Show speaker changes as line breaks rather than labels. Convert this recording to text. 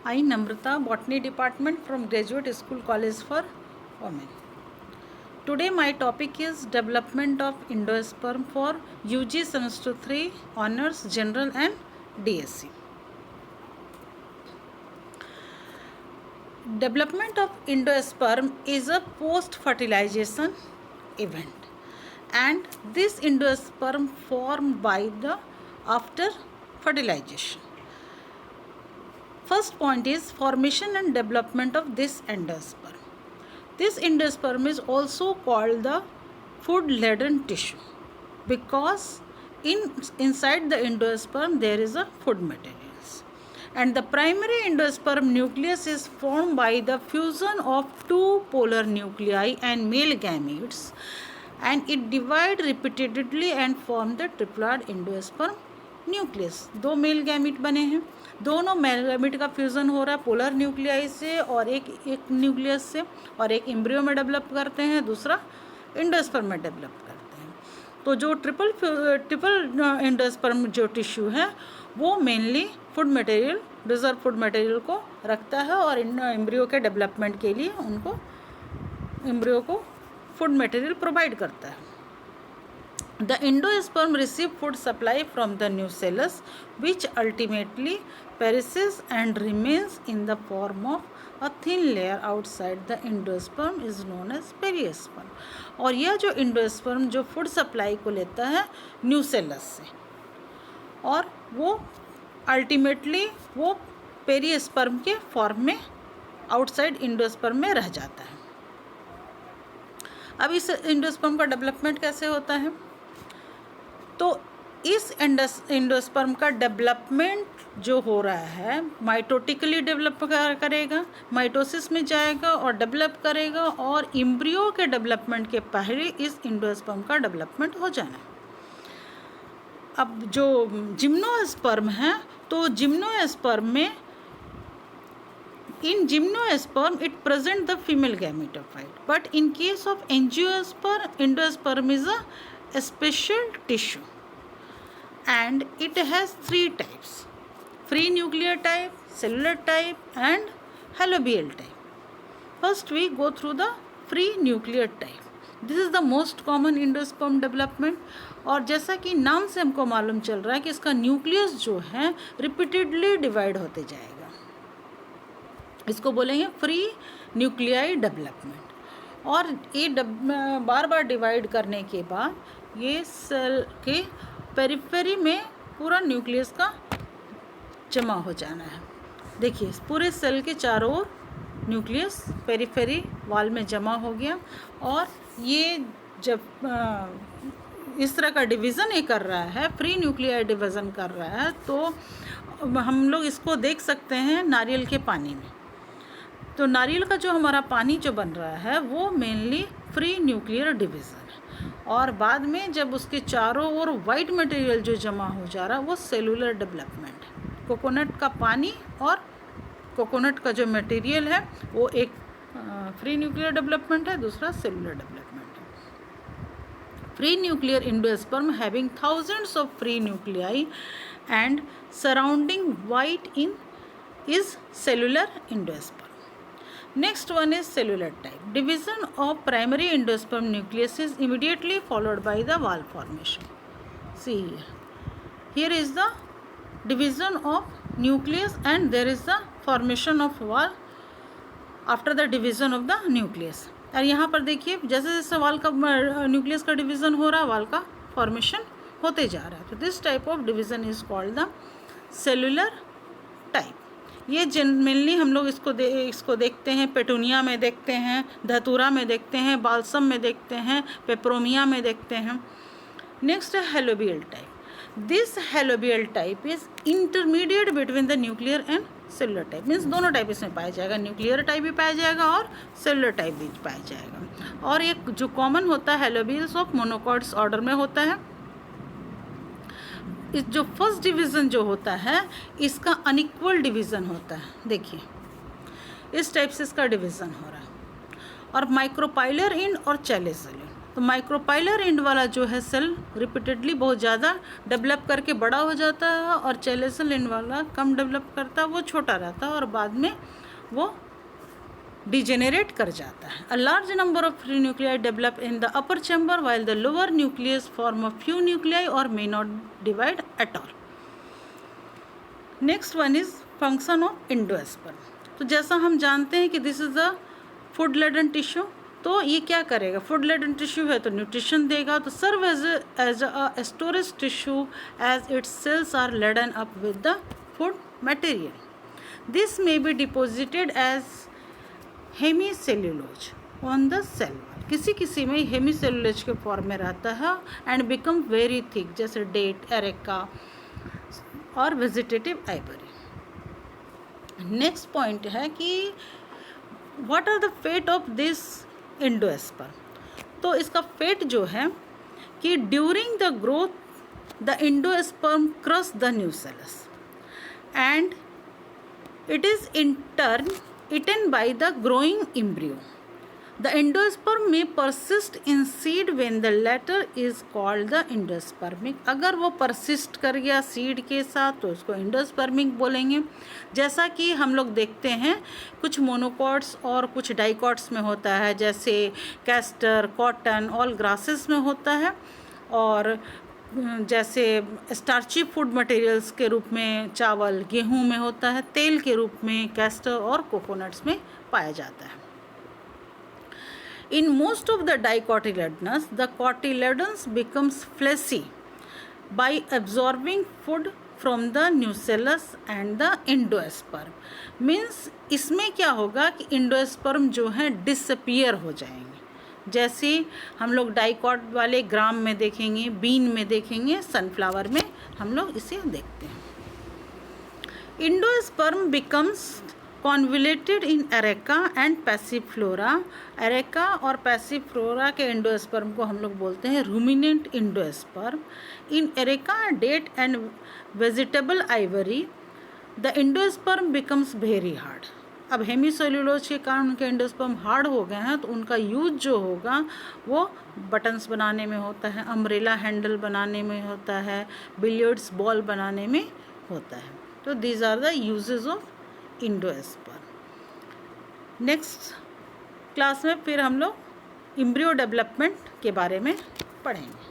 I, Namrata, Botany Department from Graduate School College for Women. Today my topic is Development of Endosperm for UG Semester 3 Honors General and DSc. Development of endosperm is a post-fertilization event, and this endosperm formed by the after fertilization. First point is formation and development of this endosperm. This endosperm is also called the food-laden tissue because inside the endosperm there is a food materials. And the primary endosperm nucleus is formed by the fusion of two polar nuclei and male gametes, and it divide repeatedly and form the triploid endosperm nucleus. दो male gamete बने हैं, दोनों male gamete का fusion हो रहा है polar nuclei से और एक न्यूक्लियस से, और एक एम्ब्रियो में डेवलप करते हैं, दूसरा एंडोस्पर्म में डेवलप करते हैं. तो जो ट्रिपल एंडोस्पर्म जो टिश्यू है वो mainly food material, reserve food material को रखता है और एम्ब्रियो के डेवलपमेंट के लिए उनको एम्ब्रियो को फूड मटेरियल प्रोवाइड करता है. The endosperm receive food supply from the nucellus, which ultimately perishes and remains in the form of a thin layer outside the endosperm is known as perisperm. और यह जो endosperm जो food supply को लेता है nucellus से, और वो अल्टीमेटली वो पेरिस्पर्म के फॉर्म में आउटसाइड एंडोस्पर्म में रह जाता है. अब इस एंडोस्पर्म का डेवलपमेंट कैसे होता है? तो इस एंडोस्पर्म का डेवलपमेंट जो हो रहा है माइटोटिकली डेवलप करेगा, माइटोसिस में जाएगा और डेवलप करेगा, और एम्ब्रियो के डेवलपमेंट के पहले इस एंडोस्पर्म का डेवलपमेंट हो जाना है. अब जो जिम्नोस्पर्म है, तो जिम्नोस्पर्म में in gymnosperm it present the female gametophyte, but in case of endosperm is a special tissue, and it has three types: free nuclear type, cellular type and halobial type. First we go through the free nuclear type. This is the most common endosperm development, और जैसा कि नाम से हमको मालूम चल रहा है कि इसका न्यूक्लियस जो है रिपीटेडली डिवाइड होते जाएगा, इसको बोलेंगे फ्री न्यूक्लियाई डेवलपमेंट. और ये बार बार डिवाइड करने के बाद ये सेल के पेरिफेरी में पूरा न्यूक्लियस का जमा हो जाना है. देखिए पूरे सेल के चारों ओर न्यूक्लियस पेरिफेरी वॉल में जमा हो गया, और ये जब इस तरह का डिवीज़न ये कर रहा है, फ्री न्यूक्लियाई डिवीज़न कर रहा है, तो हम लोग इसको देख सकते हैं नारियल के पानी में. तो नारियल का जो हमारा पानी जो बन रहा है वो मेनली फ्री न्यूक्लियर डिवीज़न है, और बाद में जब उसके चारों ओर वाइट मटेरियल जो जमा हो जा रहा है वो सेलुलर डेवलपमेंट है. कोकोनट का पानी और कोकोनट का जो मटेरियल है वो एक फ्री न्यूक्लियर डेवलपमेंट है, दूसरा सेलुलर डेवलपमेंट है. Free nuclear endosperm having thousands of free nuclei and surrounding white in is cellular endosperm. Next one is cellular type. Division of primary endosperm nucleus is immediately followed by the wall formation. See here. Here is the division of nucleus and there is the formation of wall after the division of the nucleus. और यहाँ पर देखिए जैसे जैसे wall का nucleus का division हो रहा है वॉल का फॉर्मेशन होते जा रहा है. तो this type of division is called the cellular type. ये जनरली हम लोग इसको देखते हैं, पेटूनिया में देखते हैं, धतूरा में देखते हैं, बाल्सम में देखते हैं, पेपरोमिया में देखते हैं. नेक्स्ट है helobial type. This helobial type is intermediate between the nuclear and cellular type. Means दोनों टाइप इसमें पाया जाएगा, न्यूक्लियर टाइप भी पाया जाएगा और सेलुलर टाइप भी पाया जाएगा. और एक जो कॉमन होता है हेलोबियल्स ऑफ मोनोकॉट्स ऑर्डर में होता है. इस जो फर्स्ट डिवीज़न जो होता है इसका अनइक्वल डिवीज़न होता है. देखिए इस टाइप से इसका डिवीज़न हो रहा है, और माइक्रोपाइलर इंड और चैलेसल इंड. तो तो माइक्रोपाइलर एंड वाला जो है सेल रिपीटेडली बहुत ज़्यादा डेवलप करके बड़ा हो जाता है, और चैलेसल एंड वाला कम डेवलप करता है, वो छोटा रहता है और बाद में वो डिजेनरेट कर जाता है. A large number of free nuclei develop in the upper chamber while the lower nucleus form a few nuclei और may not divide at all. Next one is function of endosperm. तो जैसा हम जानते हैं कि this is the food laden tissue, तो ये क्या करेगा, फूड लेडन टिश्यू है तो न्यूट्रिशन देगा, तो serve as a storage tissue as its cells are laden up with the food material. This may be deposited as hemicellulose on the cell. किसी किसी में हेमीसेल्यूलोज के फॉर्म में रहता है एंड बिकम वेरी थिक, जैसे डेट, एरेका और vegetative ivory. Next point है कि what are the fate of this endosperm. तो इसका फेट जो है कि during the growth the endosperm crush the nucellus and it is in turn eaten by the growing embryo. The endosperm may persist in seed when the latter is called the endospermic. अगर वो persist कर गया seed के साथ तो उसको endospermic बोलेंगे. जैसा कि हम लोग देखते हैं कुछ मोनोकॉट्स और कुछ डाइकॉट्स में होता है, जैसे कैस्टर, कॉटन, ऑल ग्रासेस में होता है, और जैसे स्टार्ची फूड मटेरियल्स के रूप में चावल, गेहूं में होता है, तेल के रूप में कैस्टर और कोकोनट्स में पाया जाता है. In most of the dicotyledons the cotyledons becomes fleshy by absorbing food from the nucellus and the endosperm. Means इसमें क्या होगा कि इंडोस्पर्म जो है डिसअपियर हो जाएंगे. जैसे हम लोग डाइकॉट वाले ग्राम में देखेंगे, बीन में देखेंगे, सनफ्लावर में हम लोग इसे देखते हैं. Endosperm becomes convoluted in areca and Passiflora. Areca और पैसिफ्लोरा के इंडोस्पर्म को हम लोग बोलते हैं ruminant endosperm. In areca, date and vegetable ivory the endosperm becomes very hard. अब हेमीसेल्यूलोज के कारण उनके एंडोस्पर्म हार्ड हो गए हैं, तो उनका यूज जो होगा वो बटन्स बनाने में होता है, अम्ब्रेला हैंडल बनाने में होता है, बिलियर्ड्स बॉल बनाने में होता है. तो these are the uses of endosperm. Next class में फिर हम लोग एम्ब्रियो डेवलपमेंट के बारे में पढ़ेंगे.